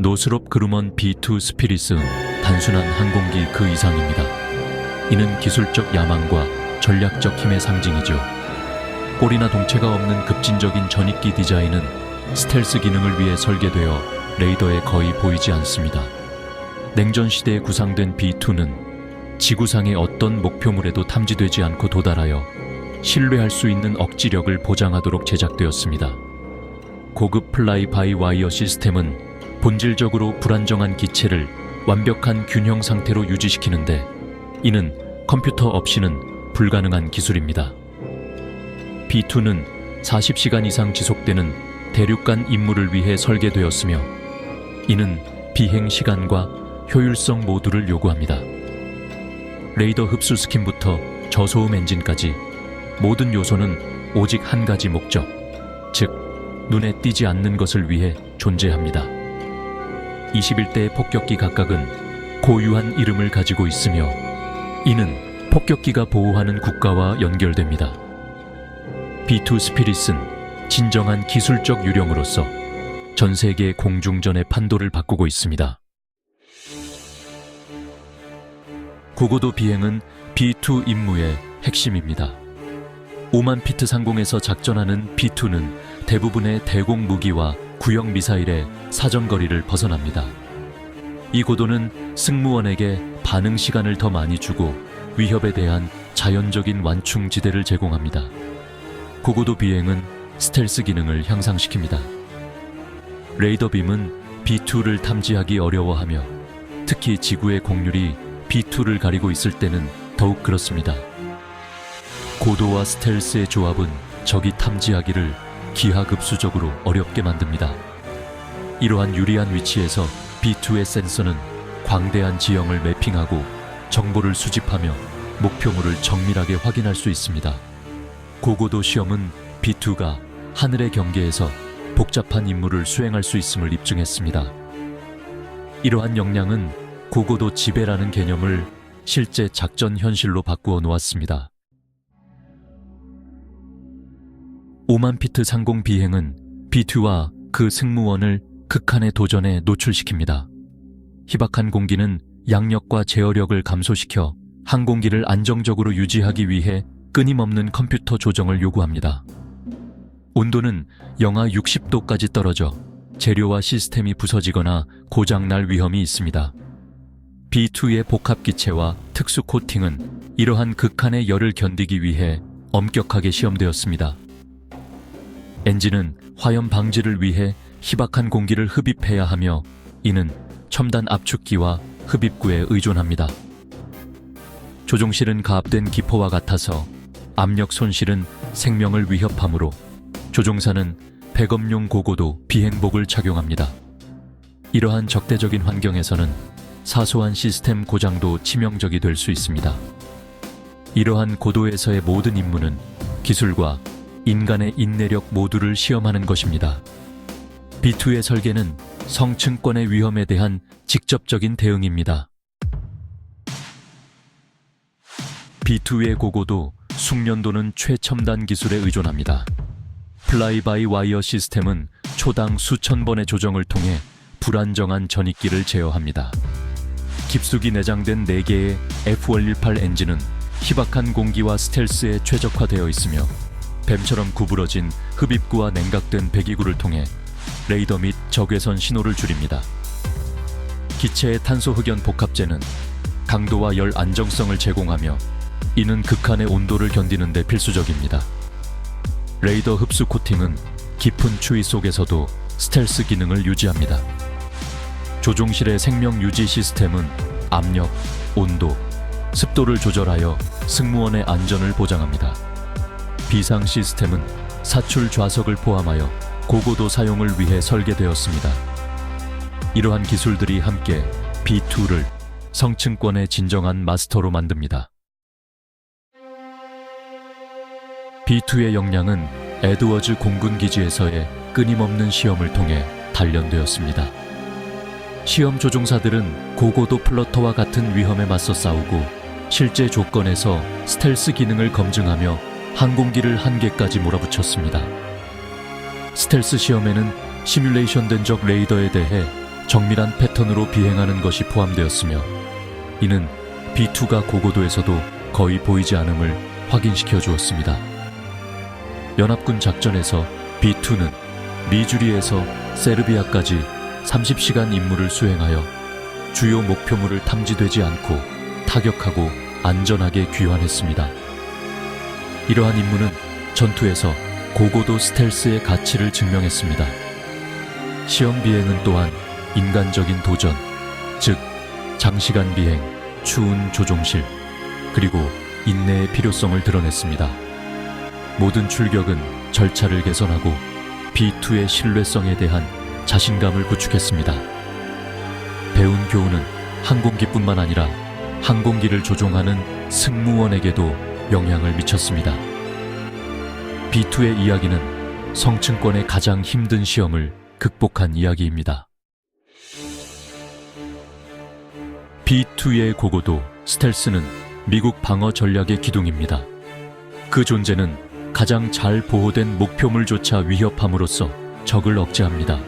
노스롭 그루먼 B2 스피릿은 단순한 항공기 그 이상입니다. 이는 기술적 야망과 전략적 힘의 상징이죠. 꼬리나 동체가 없는 급진적인 전익기 디자인은 스텔스 기능을 위해 설계되어 레이더에 거의 보이지 않습니다. 냉전 시대에 구상된 B2는 지구상의 어떤 목표물에도 탐지되지 않고 도달하여 신뢰할 수 있는 억지력을 보장하도록 제작되었습니다. 고급 플라이 바이 와이어 시스템은 본질적으로 불안정한 기체를 완벽한 균형 상태로 유지시키는데 이는 컴퓨터 없이는 불가능한 기술입니다. B2는 40시간 이상 지속되는 대륙간 임무를 위해 설계되었으며 이는 비행 시간과 효율성 모두를 요구합니다. 레이더 흡수 스킨부터 저소음 엔진까지 모든 요소는 오직 한 가지 목적, 즉 눈에 띄지 않는 것을 위해 존재합니다. 21대의 폭격기 각각은 고유한 이름을 가지고 있으며 이는 폭격기가 보호하는 국가와 연결됩니다. B2 스피릿은 진정한 기술적 유령으로서 전 세계 공중전의 판도를 바꾸고 있습니다. 고고도 비행은 B2 임무의 핵심입니다. 5만 피트 상공에서 작전하는 B2는 대부분의 대공 무기와 구형 미사일의 사정거리를 벗어납니다. 이 고도는 승무원에게 반응 시간을 더 많이 주고 위협에 대한 자연적인 완충지대를 제공합니다. 고고도 비행은 스텔스 기능을 향상시킵니다. 레이더빔은 B2를 탐지하기 어려워하며 특히 지구의 곡률이 B2를 가리고 있을 때는 더욱 그렇습니다. 고도와 스텔스의 조합은 적이 탐지하기를 기하급수적으로 어렵게 만듭니다. 이러한 유리한 위치에서 B2의 센서는 광대한 지형을 매핑하고 정보를 수집하며 목표물을 정밀하게 확인할 수 있습니다. 고고도 시험은 B2가 하늘의 경계에서 복잡한 임무를 수행할 수 있음을 입증했습니다. 이러한 역량은 고고도 지배라는 개념을 실제 작전 현실로 바꾸어 놓았습니다. 5만 피트 상공 비행은 B2와 그 승무원을 극한의 도전에 노출시킵니다. 희박한 공기는 양력과 제어력을 감소시켜 항공기를 안정적으로 유지하기 위해 끊임없는 컴퓨터 조정을 요구합니다. 온도는 영하 60도까지 떨어져 재료와 시스템이 부서지거나 고장날 위험이 있습니다. B2의 복합기체와 특수 코팅은 이러한 극한의 열을 견디기 위해 엄격하게 시험되었습니다. 엔진은 화염 방지를 위해 희박한 공기를 흡입해야 하며 이는 첨단 압축기와 흡입구에 의존합니다. 조종실은 가압된 기포와 같아서 압력 손실은 생명을 위협하므로 조종사는 백업용 고고도 비행복을 착용합니다. 이러한 적대적인 환경에서는 사소한 시스템 고장도 치명적이 될 수 있습니다. 이러한 고도에서의 모든 임무는 기술과 인간의 인내력 모두를 시험하는 것입니다. B2의 설계는 성층권의 위험에 대한 직접적인 대응입니다. B2의 고고도, 숙련도는 최첨단 기술에 의존합니다. 플라이 바이 와이어 시스템은 초당 수천 번의 조정을 통해 불안정한 전익기를 제어합니다. 깊숙이 내장된 4개의 F118 엔진은 희박한 공기와 스텔스에 최적화되어 있으며 뱀처럼 구부러진 흡입구와 냉각된 배기구를 통해 레이더 및 적외선 신호를 줄입니다. 기체의 탄소 흑연 복합재는 강도와 열 안정성을 제공하며 이는 극한의 온도를 견디는 데 필수적입니다. 레이더 흡수 코팅은 깊은 추위 속에서도 스텔스 기능을 유지합니다. 조종실의 생명 유지 시스템은 압력, 온도, 습도를 조절하여 승무원의 안전을 보장합니다. 비상 시스템은 사출 좌석을 포함하여 고고도 사용을 위해 설계되었습니다. 이러한 기술들이 함께 B2를 성층권의 진정한 마스터로 만듭니다. B2의 역량은 에드워즈 공군기지에서의 끊임없는 시험을 통해 단련되었습니다. 시험 조종사들은 고고도 플러터와 같은 위험에 맞서 싸우고 실제 조건에서 스텔스 기능을 검증하며 항공기를 한계까지 몰아붙였습니다. 스텔스 시험에는 시뮬레이션된 적 레이더에 대해 정밀한 패턴으로 비행하는 것이 포함되었으며 이는 B2가 고고도에서도 거의 보이지 않음을 확인시켜 주었습니다. 연합군 작전에서 B2는 미주리에서 세르비아까지 30시간 임무를 수행하여 주요 목표물을 탐지되지 않고 타격하고 안전하게 귀환했습니다. 이러한 임무는 전투에서 고고도 스텔스의 가치를 증명했습니다. 시험 비행은 또한 인간적인 도전, 즉 장시간 비행, 추운 조종실, 그리고 인내의 필요성을 드러냈습니다. 모든 출격은 절차를 개선하고 B2의 신뢰성에 대한 자신감을 구축했습니다. 배운 교훈은 항공기뿐만 아니라 항공기를 조종하는 승무원에게도 영향을 미쳤습니다. B2의 이야기는 성층권의 가장 힘든 시험을 극복한 이야기입니다. B2의 고고도 스텔스는 미국 방어 전략의 기둥입니다. 그 존재는 가장 잘 보호된 목표물조차 위협함으로써 적을 억제합니다.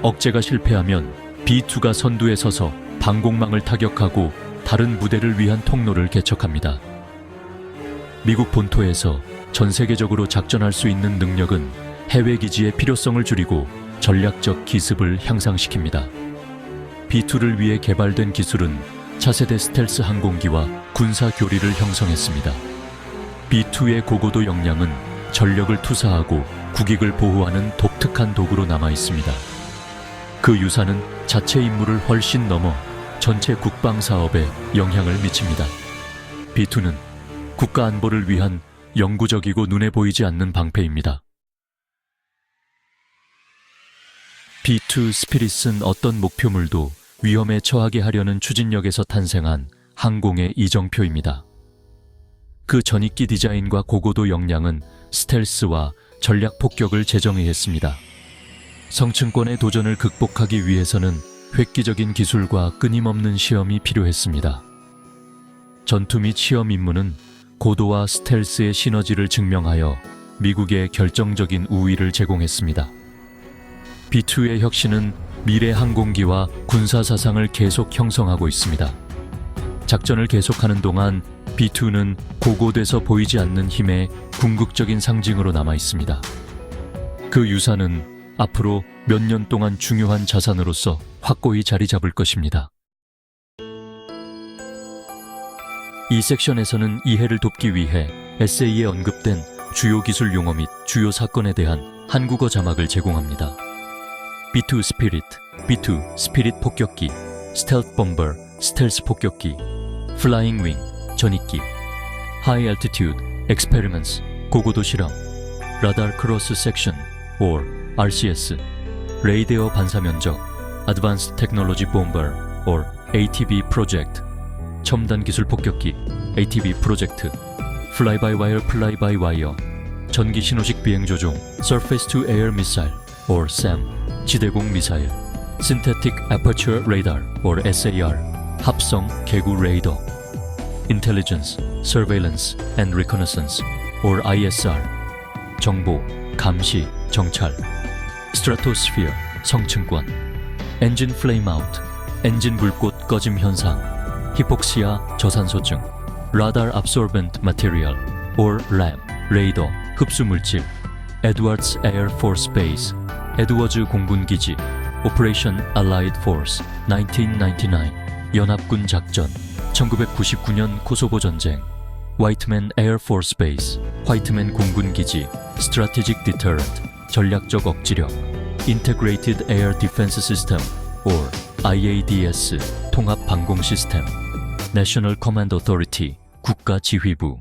억제가 실패하면 B2가 선두에 서서 방공망을 타격하고 다른 무대를 위한 통로를 개척합니다. 미국 본토에서 전 세계적으로 작전할 수 있는 능력은 해외 기지의 필요성을 줄이고 전략적 기습을 향상시킵니다. B2를 위해 개발된 기술은 차세대 스텔스 항공기와 군사 교리를 형성했습니다. B2의 고고도 역량은 전력을 투사하고 국익을 보호하는 독특한 도구로 남아 있습니다. 그 유산은 자체 임무를 훨씬 넘어 전체 국방 사업에 영향을 미칩니다. B2는 국가 안보를 위한 영구적이고 눈에 보이지 않는 방패입니다. B2 스피릿은 어떤 목표물도 위험에 처하게 하려는 추진력에서 탄생한 항공의 이정표입니다. 그 전익기 디자인과 고고도 역량은 스텔스와 전략 폭격을 재정의했습니다. 성층권의 도전을 극복하기 위해서는 획기적인 기술과 끊임없는 시험이 필요했습니다. 전투 및 시험 임무는 고도와 스텔스의 시너지를 증명하여 미국에 결정적인 우위를 제공했습니다. B2의 혁신은 미래 항공기와 군사 사상을 계속 형성하고 있습니다. 작전을 계속하는 동안 B2는 고고돼서 보이지 않는 힘의 궁극적인 상징으로 남아 있습니다. 그 유산은 앞으로 몇 년 동안 중요한 자산으로서 확고히 자리 잡을 것입니다. 이 섹션에서는 이해를 돕기 위해 에세이에 언급된 주요 기술 용어 및 주요 사건에 대한 한국어 자막을 제공합니다. B2 스피릿, B2 스피릿 폭격기, 스텔스 bomber, 스텔스 폭격기, 플라잉 윙, 전익기, 하이 알티튜드 experiments, 고고도 실험, 라달 크로스 섹션, or RCS, 레이데어 반사 면적, Advanced Technology Bomber, or ATB 프로젝트, 첨단 기술 폭격기, ATB 프로젝트, Fly-by-wire, Fly-by-wire, 전기 신호식 비행 조종, Surface to Air Missile, or SAM, 지대공 미사일, Synthetic Aperture Radar, or SAR, 합성 개구 레이더, Intelligence, Surveillance and Reconnaissance, or ISR, 정보, 감시, 정찰, Stratosphere, 성층권, Engine Flame Out, 엔진 불꽃 꺼짐 현상, 히폭시아 저산소증, Radar Absorbent Material, or RAM, 레이더, 흡수물질, Edwards Air Force Base, 에드워즈 공군기지, Operation Allied Force, 1999, 연합군 작전, 1999년 코소보 전쟁, 화이트맨 Air Force Base, 화이트맨 공군기지, Strategic Deterrent, 전략적 억지력, Integrated Air Defense System, or IADS, 통합 방공 시스템, National Command Authority, 국가지휘부,